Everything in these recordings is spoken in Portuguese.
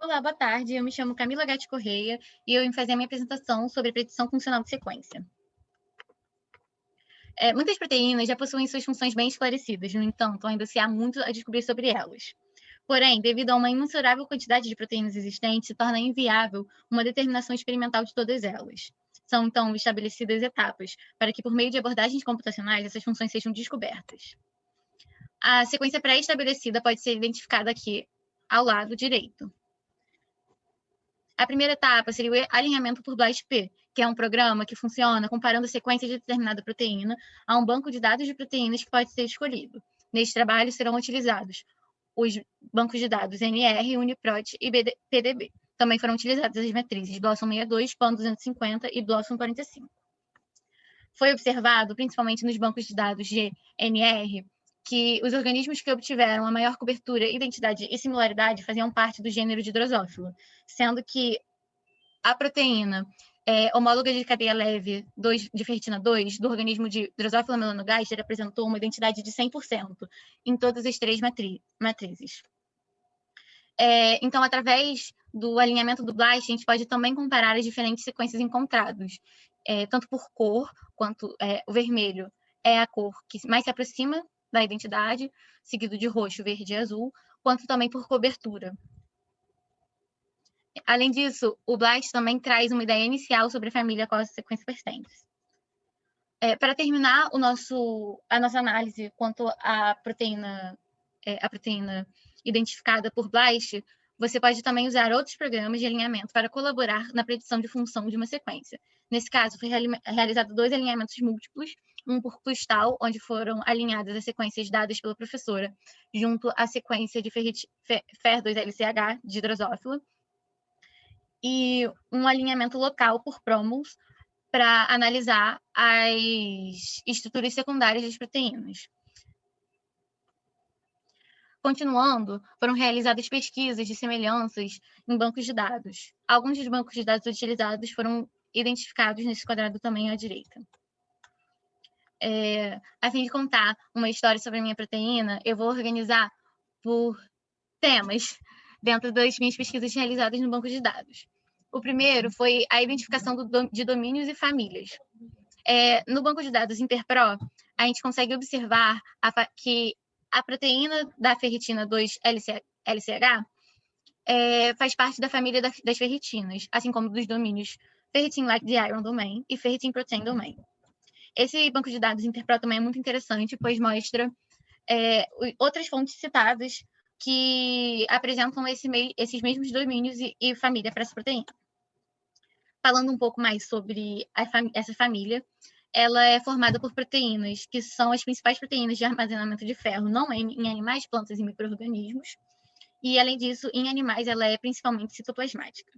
Olá, boa tarde. Eu me chamo Camila Gatti Correia e eu vim fazer a minha apresentação sobre predição funcional de sequência. Muitas proteínas já possuem suas funções bem esclarecidas, no entanto, ainda se há muito a descobrir sobre elas. Porém, devido a uma imensurável quantidade de proteínas existentes, se torna inviável uma determinação experimental de todas elas. São, então, estabelecidas etapas para que, por meio de abordagens computacionais, essas funções sejam descobertas. A sequência pré-estabelecida pode ser identificada aqui ao lado direito. A primeira etapa seria o alinhamento por BLAST-P, que é um programa que funciona comparando sequências de determinada proteína a um banco de dados de proteínas que pode ser escolhido. Neste trabalho serão utilizados os bancos de dados NR, UniProt e PDB. Também foram utilizadas as matrizes BLOSUM 62, PAN 250 e BLOSUM 45. Foi observado, principalmente nos bancos de dados GNR, que os organismos que obtiveram a maior cobertura, identidade e similaridade faziam parte do gênero de Drosophila, sendo que a proteína homóloga de cadeia leve de ferritina 2 do organismo de Drosophila melanogaster apresentou uma identidade de 100% em todas as três matrizes. Então, através do alinhamento do BLAST, a gente pode também comparar as diferentes sequências encontradas, tanto por cor, quanto o vermelho é a cor que mais se aproxima da identidade, seguido de roxo, verde e azul, quanto também por cobertura. Além disso, o BLAST também traz uma ideia inicial sobre a família a qual essa sequência pertence. Para terminar a nossa análise quanto à proteína identificada por BLAST, você pode também usar outros programas de alinhamento para colaborar na predição de função de uma sequência. Nesse caso, foi realizado 2 alinhamentos múltiplos, um por Clustal, onde foram alinhadas as sequências dadas pela professora, junto à sequência de FER2LCH, de Drosophila, e um alinhamento local por Promos, para analisar as estruturas secundárias das proteínas. Continuando, foram realizadas pesquisas de semelhanças em bancos de dados. Alguns dos bancos de dados utilizados foram identificados nesse quadrado também à direita. A fim de contar uma história sobre a minha proteína, eu vou organizar por temas dentro das minhas pesquisas realizadas no banco de dados. O primeiro foi a identificação de domínios e famílias. No banco de dados Interpro, a gente consegue observar que a proteína da ferritina 2-LCH faz parte da família das ferritinas, assim como dos domínios Ferritin-like de Iron Domain e Ferritin-protein Domain. Esse banco de dados Interpro também é muito interessante, pois mostra outras fontes citadas que apresentam esses mesmos domínios e família para essa proteína. Falando um pouco mais sobre essa família, ela é formada por proteínas que são as principais proteínas de armazenamento de ferro, não em animais, plantas e micro-organismos. E, além disso, em animais, ela é principalmente citoplasmática.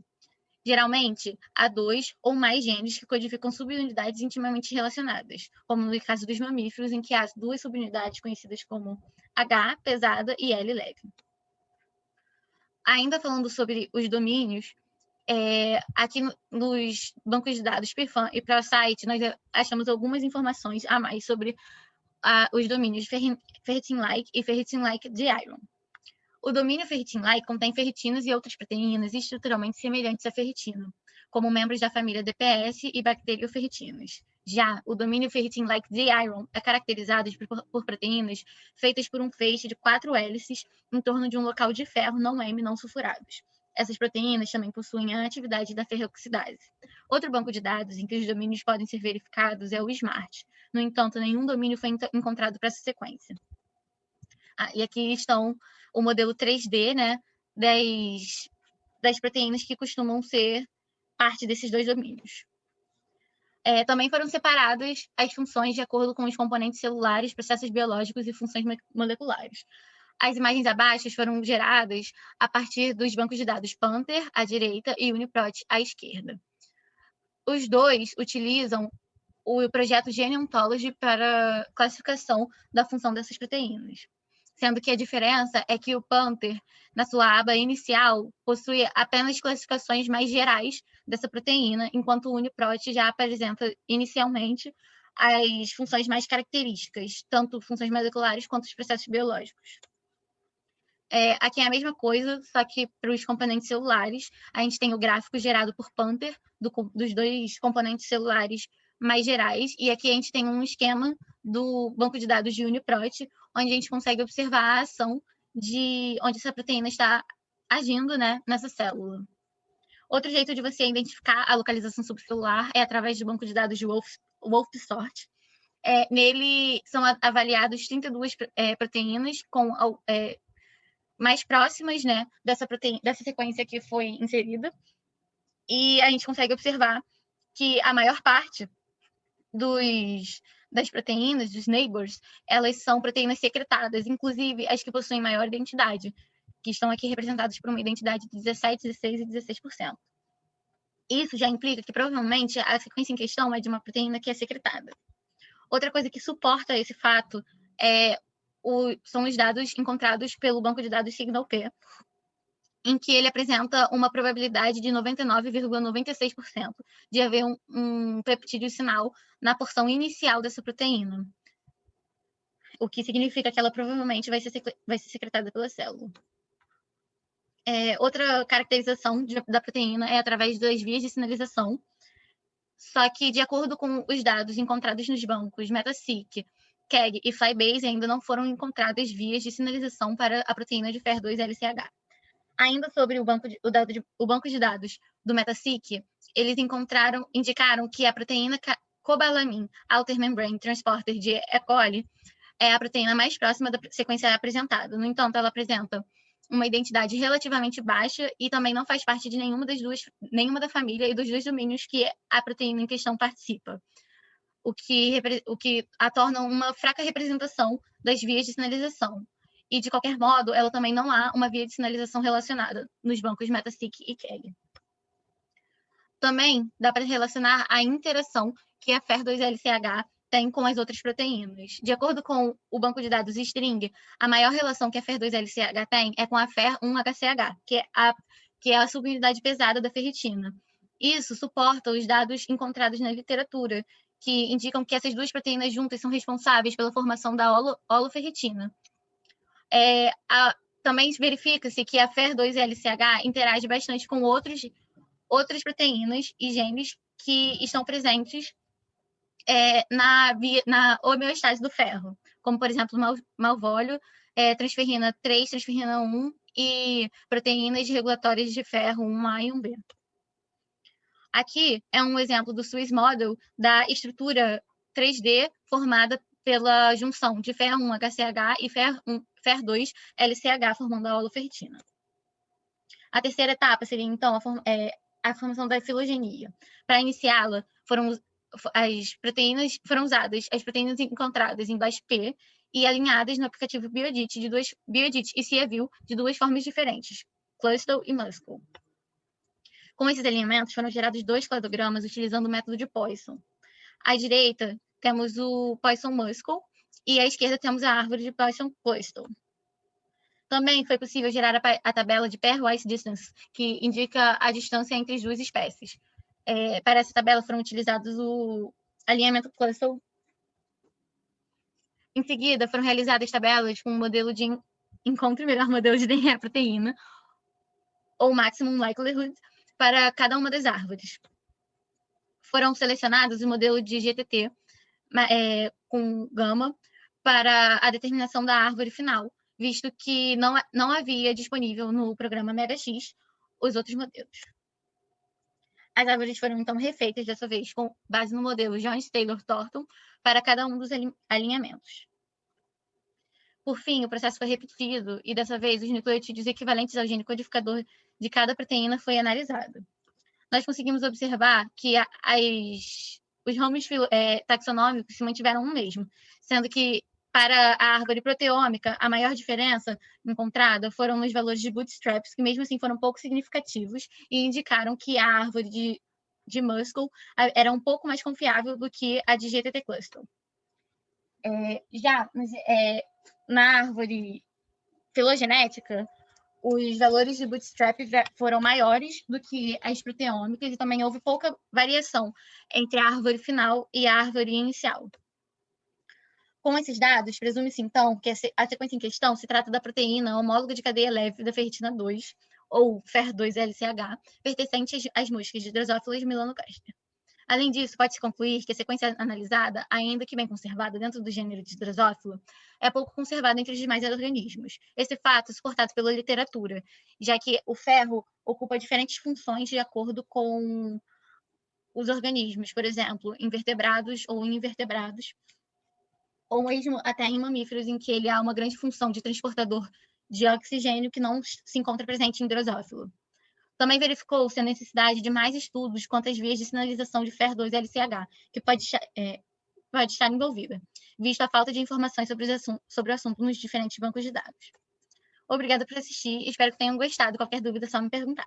Geralmente, há 2 ou mais genes que codificam subunidades intimamente relacionadas, como no caso dos mamíferos, em que há 2 subunidades conhecidas como H, pesada, e L, leve. Ainda falando sobre os domínios, aqui nos bancos de dados PIFAN e ProSite, nós achamos algumas informações a mais sobre os domínios Ferritin-like e Ferritin-like de Iron. O domínio Ferritin-like contém ferritinas e outras proteínas estruturalmente semelhantes à ferritina, como membros da família DPS e bacterioferritinas. Já o domínio Ferritin-like de Iron é caracterizado por proteínas feitas por um feixe de 4 hélices em torno de um local de ferro não M não sulfurados. Essas proteínas também possuem a atividade da ferroxidase. Outro banco de dados em que os domínios podem ser verificados é o SMART. No entanto, nenhum domínio foi encontrado para essa sequência. E aqui estão o modelo 3D, né, das proteínas que costumam ser parte desses 2 domínios. Também foram separadas as funções de acordo com os componentes celulares, processos biológicos e funções moleculares. As imagens abaixo foram geradas a partir dos bancos de dados Panther, à direita, e UniProt, à esquerda. Os 2 utilizam o projeto Gene Ontology para classificação da função dessas proteínas, sendo que a diferença é que o Panther, na sua aba inicial, possui apenas classificações mais gerais dessa proteína, enquanto o UniProt já apresenta inicialmente as funções mais características, tanto funções moleculares quanto os processos biológicos. Aqui é a mesma coisa, só que para os componentes celulares, a gente tem o gráfico gerado por Panther, dos dois componentes celulares mais gerais, e aqui a gente tem um esquema do banco de dados de UniProt, onde a gente consegue observar a ação de onde essa proteína está agindo, né, nessa célula. Outro jeito de você identificar a localização subcelular é através do banco de dados de WolfSort. Nele são avaliados 32 proteínas com mais próximas, né, dessa sequência que foi inserida, e a gente consegue observar que a maior parte das proteínas, dos neighbors, elas são proteínas secretadas, inclusive as que possuem maior identidade, que estão aqui representadas por uma identidade de 17, 16 e 16%. Isso já implica que provavelmente a sequência em questão é de uma proteína que é secretada. Outra coisa que suporta esse fato são os dados encontrados pelo banco de dados SignalP, em que ele apresenta uma probabilidade de 99,96% de haver um peptídeo sinal na porção inicial dessa proteína, o que significa que ela provavelmente vai ser secretada pela célula. Outra caracterização da proteína é através das vias de sinalização, só que, de acordo com os dados encontrados nos bancos MetaSeq, KEGG e Flybase, ainda não foram encontradas vias de sinalização para a proteína de FER2-LCH. Ainda sobre o banco de dados do MetaSeq, eles indicaram que a proteína cobalamin outer membrane transporter de E. coli é a proteína mais próxima da sequência apresentada. No entanto, ela apresenta uma identidade relativamente baixa e também não faz parte de nenhuma da família e dos dois domínios que a proteína em questão participa, o que a torna uma fraca representação das vias de sinalização. E, de qualquer modo, ela também não há uma via de sinalização relacionada nos bancos MetaSeq e KEGG. Também dá para relacionar a interação que a FER2-LCH tem com as outras proteínas. De acordo com o banco de dados String, a maior relação que a FER2-LCH tem é com a FER1-HCH, que é a subunidade pesada da ferritina. Isso suporta os dados encontrados na literatura, que indicam que essas duas proteínas juntas são responsáveis pela formação da holoferritina. Também verifica-se que a FER2-LCH interage bastante com outras proteínas e genes que estão presentes na homeostase do ferro, como, por exemplo, malvólio, transferrina 3, transferrina 1 e proteínas regulatórias de ferro 1A e 1B. Aqui é um exemplo do Swiss Model da estrutura 3D formada pela junção de FER1-HCH e FER2-LCH, formando a holoferritina. A terceira etapa seria, então, a formação da filogenia. Para iniciá-la, foram usadas as proteínas encontradas em BASF-P e alinhadas no aplicativo BioDit e CiaView de duas formas diferentes, Clustal e Muskell. Com esses alinhamentos, foram gerados 2 cladogramas utilizando o método de Poisson. À direita, temos o Poisson-Muskell e à esquerda temos a árvore de Poisson-Clustal. Também foi possível gerar a tabela de pairwise distance, que indica a distância entre as duas espécies. Para essa tabela foram utilizados o alinhamento Clustal. Em seguida, foram realizadas tabelas com um modelo de encontre o melhor modelo de DNA proteína, ou maximum likelihood, para cada uma das árvores. Foram selecionados o modelo de GTT com gama para a determinação da árvore final, visto que não havia disponível no programa MegaX os outros modelos. As árvores foram, então, refeitas, dessa vez, com base no modelo Jones-Taylor-Thornton para cada um dos alinhamentos. Por fim, o processo foi repetido e, dessa vez, os nucleotídeos equivalentes ao gene codificador de cada proteína foi analisado. Nós conseguimos observar que os ramos taxonômicos se mantiveram o mesmo, sendo que, para a árvore proteômica, a maior diferença encontrada foram nos valores de bootstraps, que mesmo assim foram pouco significativos e indicaram que a árvore de Muskell era um pouco mais confiável do que a de GTT Clustal. Na árvore filogenética, os valores de bootstrap foram maiores do que as proteômicas e também houve pouca variação entre a árvore final e a árvore inicial. Com esses dados, presume-se, então, que a sequência em questão se trata da proteína homóloga de cadeia leve da ferritina 2, ou FER2-LCH, pertencente às moscas de Drosophila melanogaster. Além disso, pode-se concluir que a sequência analisada, ainda que bem conservada dentro do gênero de Drosophila, é pouco conservada entre os demais organismos. Esse fato é suportado pela literatura, já que o ferro ocupa diferentes funções de acordo com os organismos, por exemplo, em vertebrados ou em invertebrados, ou mesmo até em mamíferos, em que ele há uma grande função de transportador de oxigênio que não se encontra presente em Drosophila. Também verificou-se a necessidade de mais estudos quanto às vias de sinalização de FER2-LCH, que pode estar envolvida, visto a falta de informações sobre o assunto nos diferentes bancos de dados. Obrigada por assistir, espero que tenham gostado. Qualquer dúvida é só me perguntar.